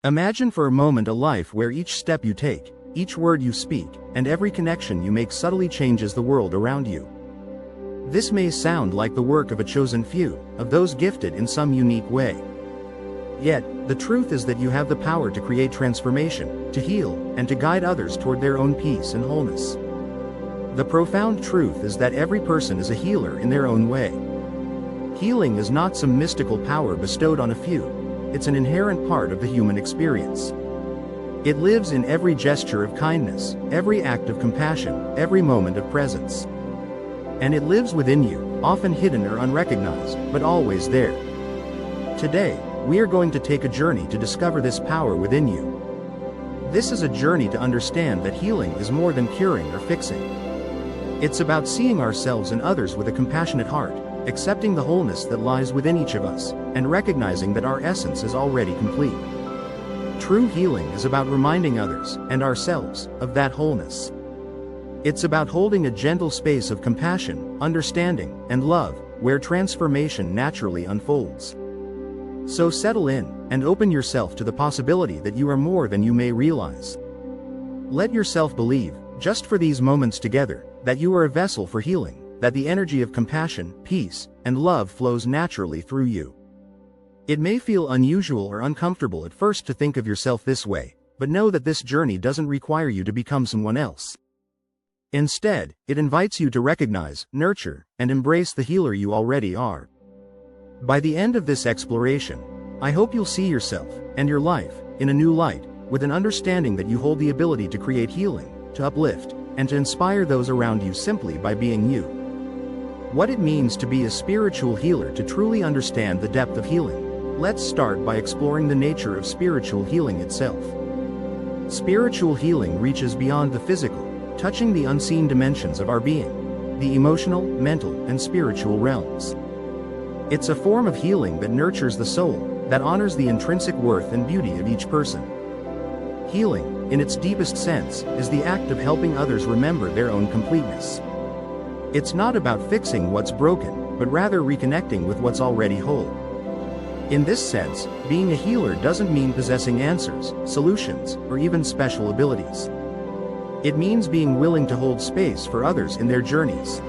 Imagine for a moment a life where each step you take, each word you speak, and every connection you make subtly changes the world around you. This may sound like the work of a chosen few, of those gifted in some unique way. Yet, the truth is that you have the power to create transformation, to heal, and to guide others toward their own peace and wholeness. The profound truth is that every person is a healer in their own way. Healing is not some mystical power bestowed on a few. It's an inherent part of the human experience. It lives in every gesture of kindness, every act of compassion, every moment of presence. And it lives within you, often hidden or unrecognized, but always there. Today, we are going to take a journey to discover this power within you. This is a journey to understand that healing is more than curing or fixing. It's about seeing ourselves and others with a compassionate heart, accepting the wholeness that lies within each of us, and recognizing that our essence is already complete. True healing is about reminding others, and ourselves, of that wholeness. It's about holding a gentle space of compassion, understanding, and love, where transformation naturally unfolds. So settle in, and open yourself to the possibility that you are more than you may realize. Let yourself believe, just for these moments together, that you are a vessel for healing, that the energy of compassion, peace, and love flows naturally through you. It may feel unusual or uncomfortable at first to think of yourself this way, but know that this journey doesn't require you to become someone else. Instead, it invites you to recognize, nurture, and embrace the healer you already are. By the end of this exploration, I hope you'll see yourself, and your life, in a new light, with an understanding that you hold the ability to create healing, to uplift, and to inspire those around you simply by being you. What it means to be a spiritual healer. To truly understand the depth of healing, let's start by exploring the nature of spiritual healing itself. Spiritual healing reaches beyond the physical, touching the unseen dimensions of our being, the emotional, mental, and spiritual realms. It's a form of healing that nurtures the soul, that honors the intrinsic worth and beauty of each person. Healing, in its deepest sense, is the act of helping others remember their own completeness. It's not about fixing what's broken, but rather reconnecting with what's already whole. In this sense, being a healer doesn't mean possessing answers, solutions, or even special abilities. It means being willing to hold space for others in their journeys.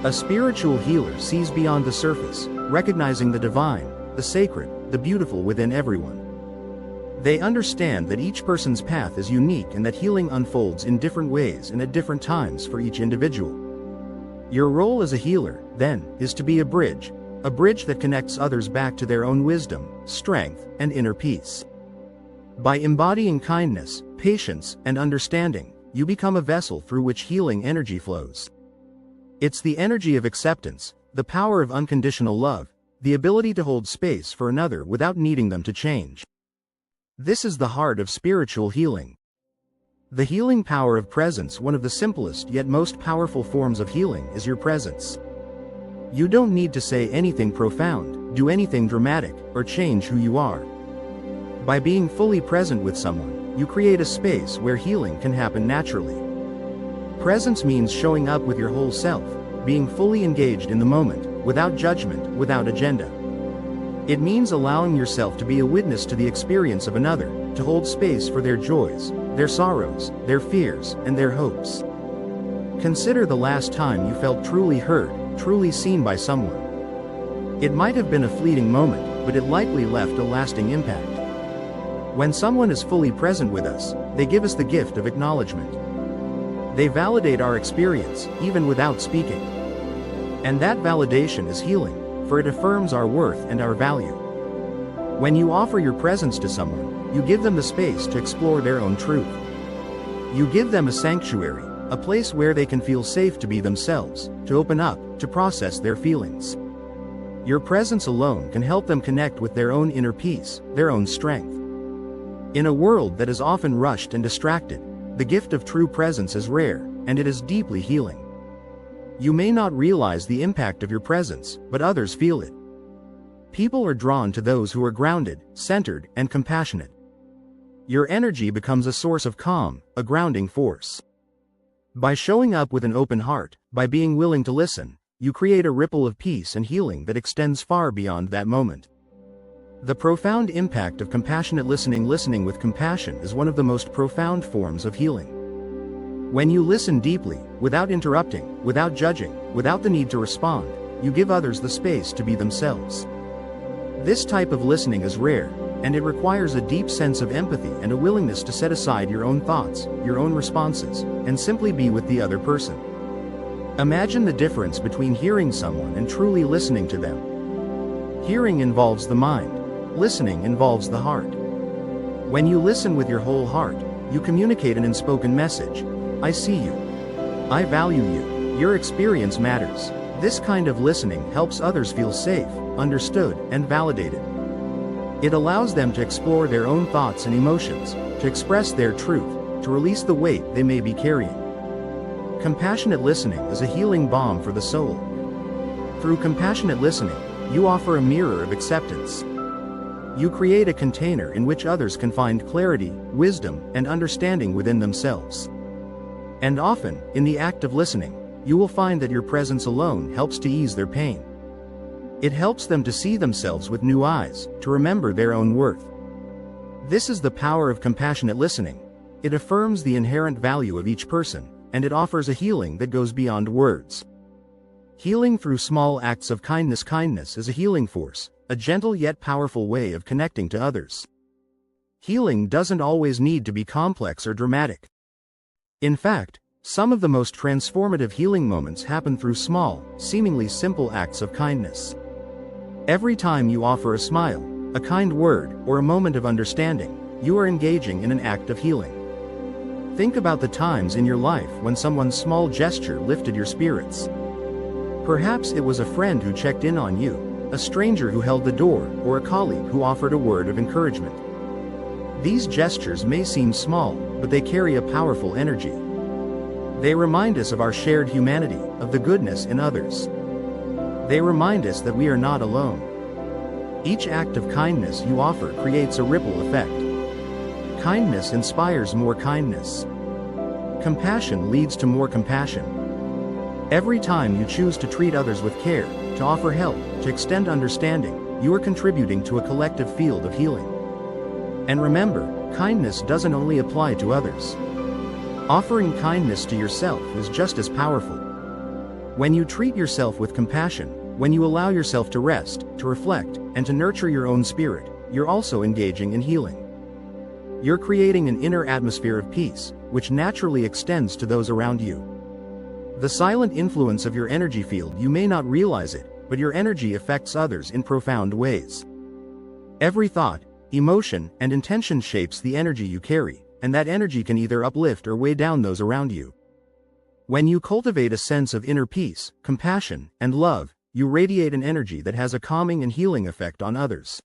A spiritual healer sees beyond the surface, recognizing the divine, the sacred, the beautiful within everyone. They understand that each person's path is unique and that healing unfolds in different ways and at different times for each individual. Your role as a healer, then, is to be a bridge that connects others back to their own wisdom, strength, and inner peace. By embodying kindness, patience, and understanding, you become a vessel through which healing energy flows. It's the energy of acceptance, the power of unconditional love, the ability to hold space for another without needing them to change. This is the heart of spiritual healing. The healing power of presence. One of the simplest yet most powerful forms of healing is your presence. You don't need to say anything profound, do anything dramatic, or change who you are. By being fully present with someone, you create a space where healing can happen naturally. Presence means showing up with your whole self, being fully engaged in the moment, without judgment, without agenda. It means allowing yourself to be a witness to the experience of another, to hold space for their joys, their sorrows, their fears, and their hopes. Consider the last time you felt truly heard, truly seen by someone. It might have been a fleeting moment, but it likely left a lasting impact. When someone is fully present with us, they give us the gift of acknowledgement. They validate our experience, even without speaking. And that validation is healing, for it affirms our worth and our value. When you offer your presence to someone, you give them the space to explore their own truth. You give them a sanctuary, a place where they can feel safe to be themselves, to open up, to process their feelings. Your presence alone can help them connect with their own inner peace, their own strength. In a world that is often rushed and distracted, the gift of true presence is rare, and it is deeply healing. You may not realize the impact of your presence, but others feel it. People are drawn to those who are grounded, centered, and compassionate. Your energy becomes a source of calm, a grounding force. By showing up with an open heart, by being willing to listen, you create a ripple of peace and healing that extends far beyond that moment. The profound impact of compassionate listening. Listening with compassion is one of the most profound forms of healing. When you listen deeply, without interrupting, without judging, without the need to respond, you give others the space to be themselves. This type of listening is rare, and it requires a deep sense of empathy and a willingness to set aside your own thoughts, your own responses, and simply be with the other person. Imagine the difference between hearing someone and truly listening to them. Hearing involves the mind. Listening involves the heart. When you listen with your whole heart, you communicate an unspoken message. I see you. I value you. Your experience matters. This kind of listening helps others feel safe, understood, and validated. It allows them to explore their own thoughts and emotions, to express their truth, to release the weight they may be carrying. Compassionate listening is a healing balm for the soul. Through compassionate listening, you offer a mirror of acceptance. You create a container in which others can find clarity, wisdom, and understanding within themselves. And often, in the act of listening, you will find that your presence alone helps to ease their pain. It helps them to see themselves with new eyes, to remember their own worth. This is the power of compassionate listening. It affirms the inherent value of each person, and it offers a healing that goes beyond words. Healing through small acts of kindness. Kindness is a healing force, a gentle yet powerful way of connecting to others. Healing doesn't always need to be complex or dramatic. In fact, some of the most transformative healing moments happen through small, seemingly simple acts of kindness. Every time you offer a smile, a kind word, or a moment of understanding, you are engaging in an act of healing. Think about the times in your life when someone's small gesture lifted your spirits. Perhaps it was a friend who checked in on you, a stranger who held the door, or a colleague who offered a word of encouragement. These gestures may seem small, but they carry a powerful energy. They remind us of our shared humanity, of the goodness in others. They remind us that we are not alone. Each act of kindness you offer creates a ripple effect. Kindness inspires more kindness. Compassion leads to more compassion. Every time you choose to treat others with care, to offer help, to extend understanding, you are contributing to a collective field of healing. And remember, kindness doesn't only apply to others. Offering kindness to yourself is just as powerful. When you treat yourself with compassion, when you allow yourself to rest, to reflect, and to nurture your own spirit, you're also engaging in healing. You're creating an inner atmosphere of peace, which naturally extends to those around you. The silent influence of your energy field, you may not realize it, but your energy affects others in profound ways. Every thought, emotion, and intention shapes the energy you carry, and that energy can either uplift or weigh down those around you. When you cultivate a sense of inner peace, compassion, and love, you radiate an energy that has a calming and healing effect on others.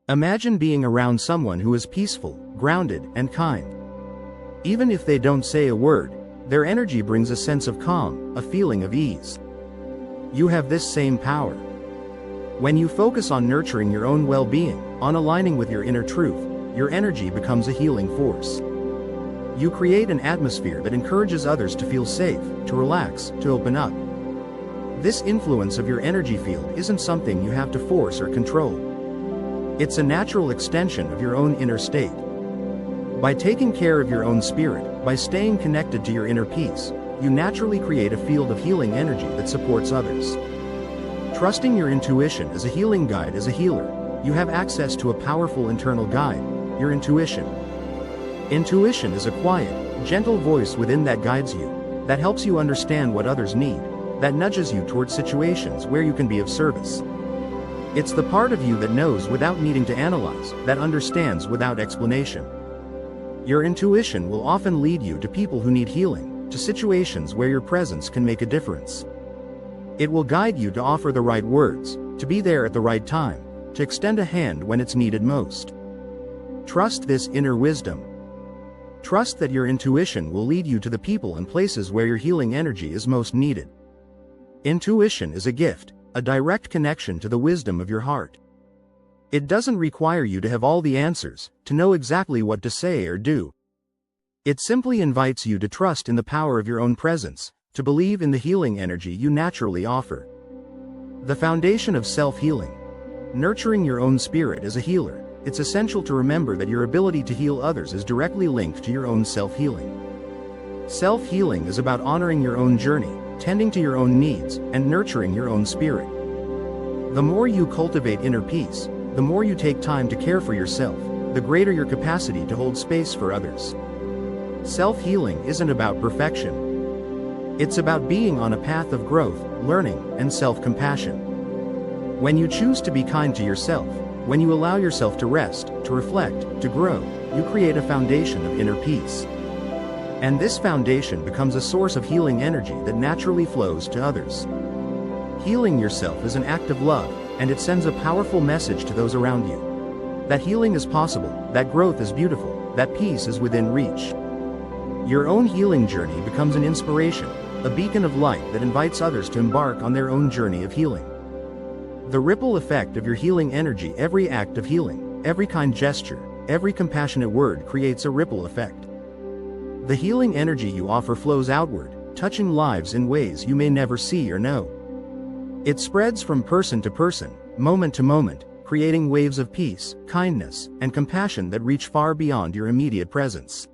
Imagine being around someone who is peaceful, grounded, and kind. Even if they don't say a word, their energy brings a sense of calm, a feeling of ease. You have this same power. When you focus on nurturing your own well-being, on aligning with your inner truth, your energy becomes a healing force. You create an atmosphere that encourages others to feel safe, to relax, to open up. This influence of your energy field isn't something you have to force or control. It's a natural extension of your own inner state. By taking care of your own spirit, by staying connected to your inner peace, you naturally create a field of healing energy that supports others. Trusting your intuition as a healing guide. As a healer, you have access to a powerful internal guide, your intuition. Intuition is a quiet, gentle voice within that guides you, that helps you understand what others need, that nudges you towards situations where you can be of service. It's the part of you that knows without needing to analyze, that understands without explanation. Your intuition will often lead you to people who need healing, to situations where your presence can make a difference. It will guide you to offer the right words, to be there at the right time, to extend a hand when it's needed most. Trust this inner wisdom. Trust that your intuition will lead you to the people and places where your healing energy is most needed. Intuition is a gift, a direct connection to the wisdom of your heart. It doesn't require you to have all the answers, to know exactly what to say or do. It simply invites you to trust in the power of your own presence, to believe in the healing energy you naturally offer. The foundation of self-healing. Nurturing your own spirit as a healer, it's essential to remember that your ability to heal others is directly linked to your own self-healing. Self-healing is about honoring your own journey, tending to your own needs, and nurturing your own spirit. The more you cultivate inner peace, the more you take time to care for yourself, the greater your capacity to hold space for others. Self-healing isn't about perfection. It's about being on a path of growth, learning, and self-compassion. When you choose to be kind to yourself, when you allow yourself to rest, to reflect, to grow, you create a foundation of inner peace. And this foundation becomes a source of healing energy that naturally flows to others. Healing yourself is an act of love, and it sends a powerful message to those around you. That healing is possible, that growth is beautiful, that peace is within reach. Your own healing journey becomes an inspiration, a beacon of light that invites others to embark on their own journey of healing. The ripple effect of your healing energy, every act of healing, every kind gesture, every compassionate word creates a ripple effect. The healing energy you offer flows outward, touching lives in ways you may never see or know. It spreads from person to person, moment to moment, creating waves of peace, kindness, and compassion that reach far beyond your immediate presence.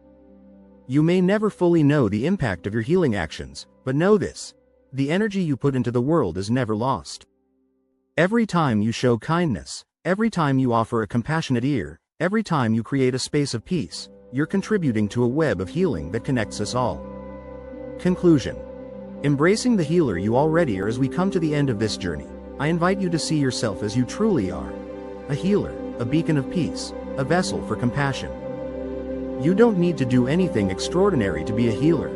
You may never fully know the impact of your healing actions, but know this: the energy you put into the world is never lost. Every time you show kindness, every time you offer a compassionate ear, every time you create a space of peace, you're contributing to a web of healing that connects us all. Conclusion. Embracing the healer you already are. As we come to the end of this journey, I invite you to see yourself as you truly are. A healer, a beacon of peace, a vessel for compassion. You don't need to do anything extraordinary to be a healer.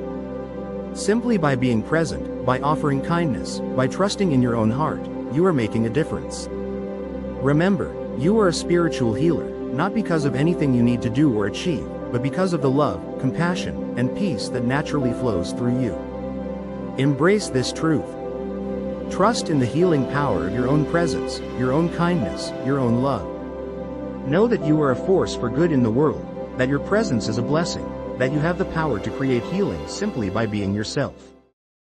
Simply by being present, by offering kindness, by trusting in your own heart, you are making a difference. Remember, you are a spiritual healer, not because of anything you need to do or achieve, but because of the love, compassion, and peace that naturally flows through you. Embrace this truth. Trust in the healing power of your own presence, your own kindness, your own love. Know that you are a force for good in the world, that your presence is a blessing, that you have the power to create healing simply by being yourself.